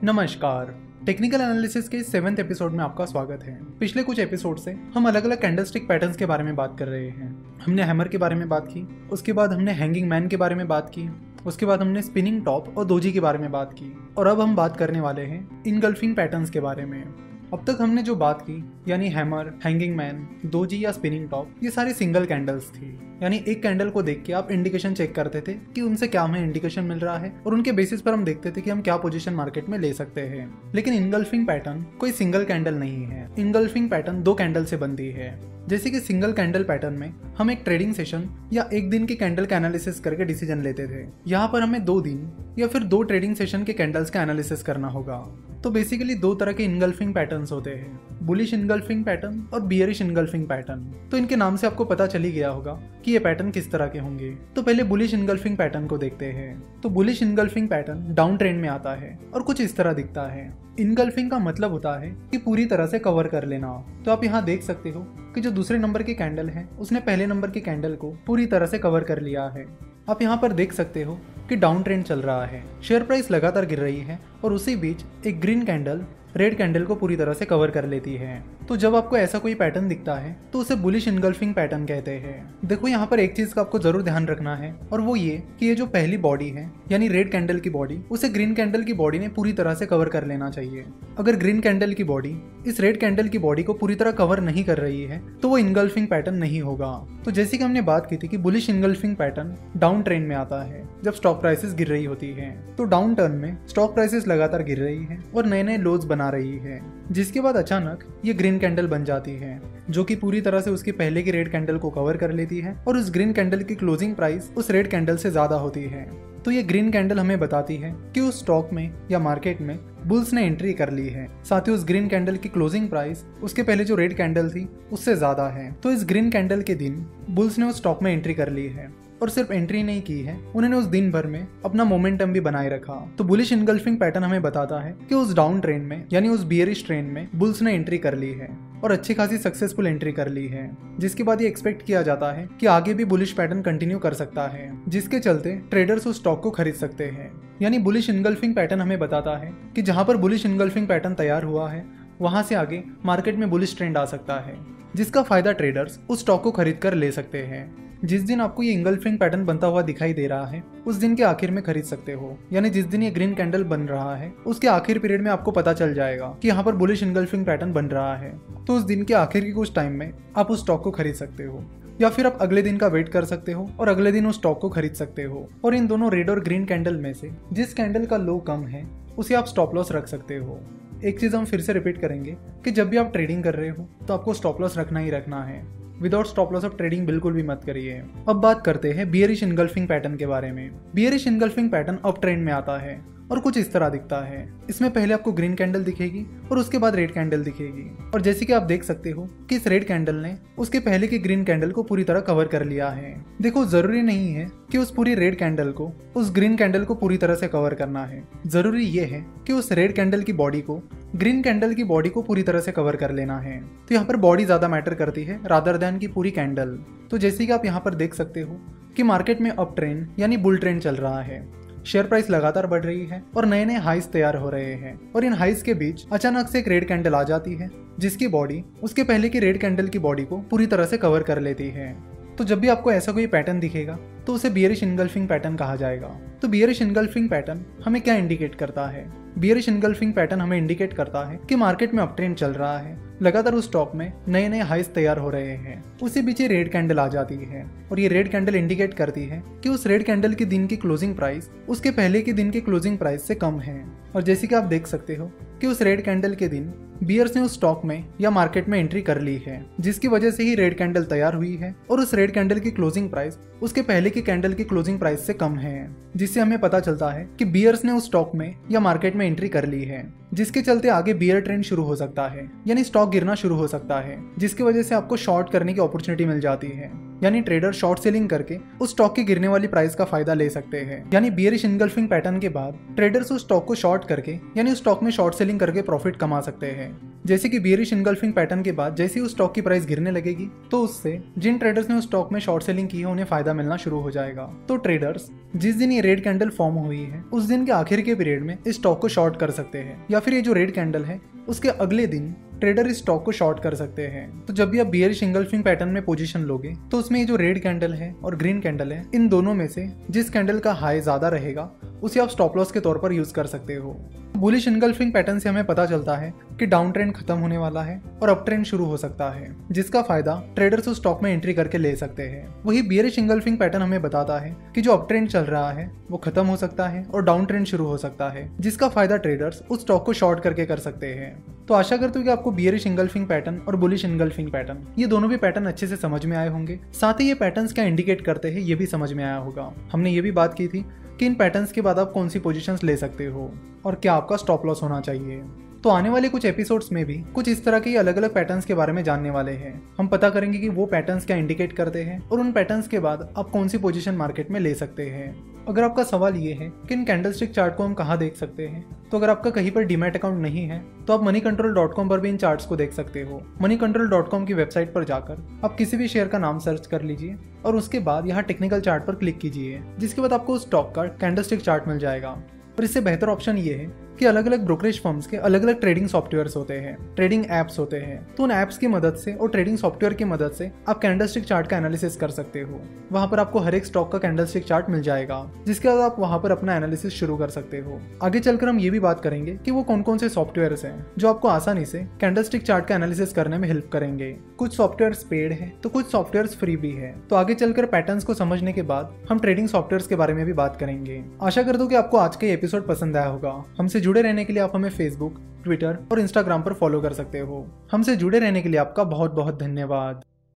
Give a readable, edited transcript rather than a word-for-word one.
नमस्कार। Technical analysis के 7वें episode में आपका स्वागत है। पिछले कुछ एपिसोड से हम अलग अलग कैंडलस्टिक पैटर्न्स के बारे में बात कर रहे हैं। हमने हैमर के बारे में बात की, उसके बाद हमने हैंगिंग मैन के बारे में बात की, उसके बाद हमने स्पिनिंग टॉप और दोजी के बारे में बात की, और अब हम बात करने वाले हैं इनगल्फिंग पैटर्न्स के बारे में। अब तक हमने जो बात की यानी हैमर, हैंगिंग मैन, दोजी या स्पिनिंग टॉप, ये सारी सिंगल कैंडल्स थी। यानी एक कैंडल को देख के आप इंडिकेशन चेक करते थे कि उनसे क्या हमें इंडिकेशन मिल रहा है और उनके बेसिस पर हम देखते थे कि हम क्या पोजीशन मार्केट में ले सकते हैं। लेकिन इनगल्फिंग पैटर्न कोई सिंगल कैंडल नहीं है। इनगल्फिंग पैटर्न दो कैंडल से बनती है। जैसे कि सिंगल कैंडल पैटर्न में हम एक ट्रेडिंग सेशन या एक दिन के कैंडल का एनालिसिस करके डिसीजन लेते थे। यहाँ पर हमें 2 दिन या फिर 2 ट्रेडिंग सेशन के कैंडल्स का एनालिसिस करना होगा। तो बेसिकली 2 तरह के इनगल्फिंग पैटर्न्स होते हैं, बुलिश इनगल्फिंग पैटर्न और बियरिश इनगल्फिंग पैटर्न। तो इनके नाम से आपको पता चल ही गया होगा कि ये पैटर्न किस तरह के होंगे। तो पहले बुलिश इनगल्फिंग पैटर्न को देखते हैं। तो bullish engulfing pattern down trend में आता है और कुछ इस तरह दिखता है। इनगल्फिंग का मतलब होता है कि पूरी तरह से कवर कर लेना। तो आप यहाँ देख सकते हो कि जो दूसरे नंबर की कैंडल है उसने पहले नंबर की कैंडल को पूरी तरह से कवर कर लिया है। आप यहाँ पर देख सकते हो कि डाउन ट्रेंड चल रहा है, शेयर प्राइस लगातार गिर रही है और उसी बीच एक ग्रीन कैंडल रेड कैंडल को पूरी तरह से कवर कर लेती है। तो जब आपको ऐसा कोई पैटर्न दिखता है तो उसे बुलिश इनगल्फिंग पैटर्न कहते हैं। देखो यहाँ पर एक चीज का आपको जरूर ध्यान रखना है और वो ये कि ये जो पहली बॉडी है यानी रेड कैंडल की बॉडी, उसे ग्रीन कैंडल की बॉडी ने पूरी तरह से कवर कर लेना चाहिए। अगर ग्रीन कैंडल की बॉडी इस रेड कैंडल की बॉडी को पूरी तरह कवर नहीं कर रही है तो वो इनगल्फिंग पैटर्न नहीं होगा। तो जैसे कि हमने बात की थी कि bullish engulfing pattern down trend में आता है जब स्टॉक प्राइसेस गिर रही होती है। तो डाउन टर्न में स्टॉक प्राइसेस लगातार गिर रही है और नए नए लोज बना रही है, जिसके बाद अचानक ये ग्रीन कैंडल बन जाती है जो कि पूरी तरह से उसके पहले की रेड कैंडल को कवर कर लेती है और उस ग्रीन कैंडल की क्लोजिंग प्राइस उस रेड कैंडल से ज्यादा होती है। तो ये ग्रीन कैंडल हमें बताती है कि उस स्टॉक में या मार्केट में बुल्स ने एंट्री कर ली है। साथ ही उस ग्रीन कैंडल की क्लोजिंग प्राइस उसके पहले जो रेड कैंडल थी उससे ज्यादा है। तो इस ग्रीन कैंडल के दिन बुल्स ने उस स्टॉक में एंट्री कर ली है और सिर्फ एंट्री नहीं की है, उन्होंने उस दिन भर में अपना मोमेंटम भी बनाए रखा। तो बुलिश इनगल्फिंग पैटर्न हमें बताता है कि उस डाउन ट्रेंड में यानी उस बियरिश ट्रेंड में बुल्स ने एंट्री कर ली है और अच्छी खासी सक्सेसफुल एंट्री कर ली है, जिसके बाद ये एक्सपेक्ट किया जाता है कि आगे भी बुलिश पैटर्न कंटिन्यू कर सकता है, जिसके चलते ट्रेडर्स उस स्टॉक को खरीद सकते हैं। यानी बुलिश इनगल्फिंग पैटर्न हमें बताता है कि जहां पर बुलिश इनगल्फिंग पैटर्न तैयार हुआ है वहां से आगे मार्केट में बुलिश ट्रेंड आ सकता है, जिसका फायदा ट्रेडर्स उस स्टॉक को खरीद कर ले सकते हैं। जिस दिन आपको ये इनगल्फिंग पैटर्न बनता हुआ दिखाई दे रहा है उस दिन के आखिर में खरीद सकते हो। यानी जिस दिन ये ग्रीन कैंडल बन रहा है उसके आखिर पीरियड में आपको पता चल जाएगा कि यहाँ पर बुलिश इनगल्फिंग पैटर्न बन रहा है, तो उस दिन के आखिर की कुछ टाइम में आप उस स्टॉक को खरीद सकते हो, या फिर आप अगले दिन का वेट कर सकते हो और अगले दिन उस स्टॉक को खरीद सकते हो। और इन दोनों रेड और ग्रीन कैंडल में से जिस कैंडल का लो कम है उसे आप स्टॉप लॉस रख सकते हो। एक चीज हम फिर से रिपीट करेंगे कि जब भी आप ट्रेडिंग कर रहे हो तो आपको स्टॉप लॉस रखना ही रखना है। Without stop loss of trading बिल्कुल भी मत करिए। अब बात करते हैं बियरिश इनगल्फिंग पैटर्न के बारे में। Bearish engulfing pattern up trend में आता है और कुछ इस तरह दिखता है। इसमें पहले आपको ग्रीन कैंडल दिखेगी और उसके बाद रेड कैंडल दिखेगी, और जैसे कि आप देख सकते हो कि इस रेड कैंडल ने उसके पहले की ग्रीन कैंडल को पूरी तरह कवर कर लिया है। देखो, जरूरी नहीं है कि उस पूरी रेड कैंडल को उस ग्रीन कैंडल को पूरी तरह से कवर करना है। जरूरी ये है कि उस रेड कैंडल की बॉडी को ग्रीन कैंडल की बॉडी को पूरी तरह से कवर कर लेना है। तो यहाँ पर बॉडी ज्यादा मैटर करती है रादर देन की पूरी कैंडल। तो जैसे कि आप यहाँ पर देख सकते हो कि मार्केट में अप ट्रेंड यानी बुल ट्रेंड चल रहा है, शेयर प्राइस लगातार बढ़ रही है और नए नए हाइस तैयार हो रहे हैं, और इन हाइस के बीच अचानक से एक रेड कैंडल आ जाती है जिसकी बॉडी उसके पहले की रेड कैंडल की बॉडी को पूरी तरह से कवर कर लेती है। तो जब भी आपको ऐसा कोई पैटर्न दिखेगा तो उसे बियरिश इनगल्फिंग पैटर्न कहा जाएगा। तो बियरिश इनगल्फिंग पैटर्न हमें क्या इंडिकेट करता है? बियरिश इनगल्फिंग पैटर्न हमें इंडिकेट करता है कि मार्केट में अप ट्रेंड चल रहा है, लगातार उस स्टॉक में नए नए हाइस तैयार हो रहे हैं, उसी बीच ये रेड कैंडल आ जाती है और ये रेड कैंडल इंडिकेट करती है कि उस रेड कैंडल के दिन की क्लोजिंग प्राइस उसके पहले के दिन की क्लोजिंग प्राइस से कम है। और जैसे कि आप देख सकते हो कि उस रेड कैंडल के दिन बियर्स ने उस स्टॉक में या मार्केट में एंट्री कर ली है, जिसकी वजह से ही रेड कैंडल तैयार हुई है और उस रेड कैंडल की क्लोजिंग प्राइस उसके पहले की कैंडल की क्लोजिंग प्राइस से कम है, जिससे हमें पता चलता है कि बियर्स ने उस स्टॉक में या मार्केट में एंट्री कर ली है, जिसके चलते आगे बियर ट्रेंड शुरू हो सकता है, यानी स्टॉक गिरना शुरू हो सकता है, जिसकी वजह से आपको शॉर्ट करने की अपॉर्चुनिटी मिल जाती है। यानी ट्रेडर शॉर्ट सेलिंग करके उस स्टॉक की गिरने वाली प्राइस का फायदा ले सकते हैं। यानी बियरिश इनगल्फिंग पैटर्न के बाद ट्रेडर्स उस स्टॉक को शॉर्ट करके यानी उस स्टॉक में शॉर्ट सेलिंग करके प्रॉफिट कमा सकते हैं। जैसे कि बियरिश इनगल्फिंग पैटर्न के बाद जैसे ही उस स्टॉक की प्राइस गिरने लगेगी तो उससे जिन ट्रेडर्स ने उस स्टॉक में शॉर्ट सेलिंग की है उन्हें फायदा मिलना शुरू हो जाएगा। तो ट्रेडर्स जिस दिन ये रेड कैंडल फॉर्म हुई है उस दिन के आखिर के पीरियड में इस स्टॉक को शॉर्ट कर सकते हैं, या फिर ये जो रेड कैंडल है उसके अगले दिन ट्रेडर इस स्टॉक को शॉर्ट कर सकते हैं। तो जब भी आप बियरिश इंगल्फिंग पैटर्न में पोजीशन लोगे तो उसमें ये जो रेड कैंडल है और ग्रीन कैंडल है, इन दोनों में से जिस कैंडल का हाई ज्यादा रहेगा उसे आप स्टॉप लॉस के तौर पर यूज कर सकते हो। बुलिश इंगल्फिंग पैटर्न से हमें पता चलता है कि डाउन ट्रेंड खत्म होने वाला है और अप ट्रेंड शुरू हो सकता है, जिसका फायदा ट्रेडर्स उस स्टॉक में एंट्री करके ले सकते हैं। वही बियरिश इंगल्फिंग पैटर्न हमें बताता है कि जो अप ट्रेंड चल रहा है वो खत्म हो सकता है और डाउन ट्रेंड शुरू हो सकता है, जिसका फायदा ट्रेडर्स उस स्टॉक को शॉर्ट करके कर सकते हैं। तो आशा करते हो कि आपको बियरिश इंगल्फिंग पैटर्न और बुलिश इंगल्फिंग पैटर्न ये दोनों भी पैटर्न अच्छे से समझ में आए होंगे। साथ ही ये पैटर्न्स क्या इंडिकेट करते हैं ये भी समझ में आया होगा। हमने ये भी बात की थी कि इन पैटर्न्स के बाद आप कौन सी पोजीशंस ले सकते हो और क्या आपका स्टॉप लॉस होना चाहिए। तो आने वाले कुछ एपिसोड्स में भी कुछ इस तरह के अलग अलग पैटर्न्स के बारे में जानने वाले हैं। हम पता करेंगे कि वो पैटर्न्स क्या इंडिकेट करते हैं और उन पैटर्न्स के बाद आप कौन सी पोजीशन मार्केट में ले सकते हैं। अगर आपका सवाल ये है कि इन कैंडलस्टिक चार्ट को हम कहाँ देख सकते हैं, तो अगर आपका कहीं पर डीमैट अकाउंट नहीं है तो आप moneycontrol.com पर भी इन चार्ट्स को देख सकते हो। moneycontrol.com की वेबसाइट पर जाकर आप किसी भी शेयर का नाम सर्च कर लीजिए और उसके बाद यहाँ टेक्निकल चार्ट पर क्लिक कीजिए, जिसके बाद आपको उस स्टॉक का कैंडलस्टिक चार्ट मिल जाएगा। और इससे बेहतर ऑप्शन ये है कि अलग अलग ब्रोकरेज फर्म्स के अलग अलग ट्रेडिंग सॉफ्टवेयर्स होते हैं, ट्रेडिंग ऐप्स होते हैं। तो उन ऐप्स की मदद से और ट्रेडिंग सॉफ्टवेयर की मदद से आप कैंडलस्टिक चार्ट का एनालिसिस कर सकते हो। वहां पर आपको हर एक स्टॉक का कैंडलस्टिक चार्ट मिल जाएगा, जिसके बाद आप वहां पर अपना एनालिसिस शुरू कर सकते हो। आगे चलकर हम ये भी बात करेंगे कि वो कौन कौन से सॉफ्टवेयर्स हैं जो आपको आसानी से कैंडलस्टिक चार्ट का एनालिसिस करने में हेल्प करेंगे। कुछ सॉफ्टवेयर पेड है तो कुछ सॉफ्टवेयर फ्री भी है। तो आगे चलकर पैटर्न्स को समझने के बाद हम ट्रेडिंग सॉफ्टवेयर के बारे में भी बात करेंगे। आशा करता हूं कि आपको आज का एपिसोड पसंद आया होगा। हमसे जुड़े रहने के लिए आप हमें फेसबुक, ट्विटर और इंस्टाग्राम पर फॉलो कर सकते हो। हमसे जुड़े रहने के लिए आपका बहुत बहुत धन्यवाद।